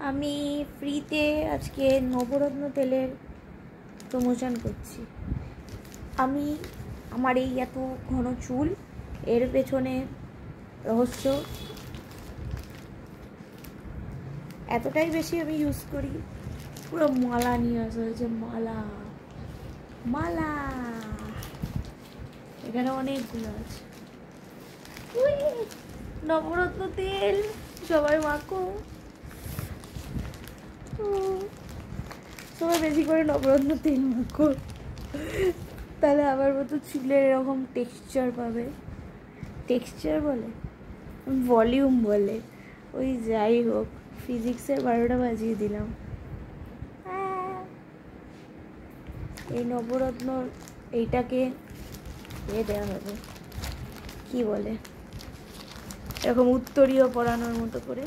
আমি ফ্রিতে আজকে নবরত্ন তেলের প্রমোশন করছি। আমার এই এত ঘন চুল, এর পেছনে রহস্য এতটাই বেশি আমি ইউজ করি। পুরো মালা নিয়ে আসা হয়েছে, মালা মালা এখানে অনেকগুলো আছে। নবরত্ন তেল সবাই মাখো, সবাই বেশি করে নবরত্ন তেল মাখো, তাহলে আমার মতো চুলের এরকম টেক্সচার পাবে। টেক্সচার বলে, ভলিউম বলে, ওই যাই হোক, ফিজিক্সের 12টা বাজিয়ে দিলাম। এই নবরত্ন এইটাকে দেওয়া হবে, কি বলে, এরকম উত্তরীয় পরানোর মতো করে।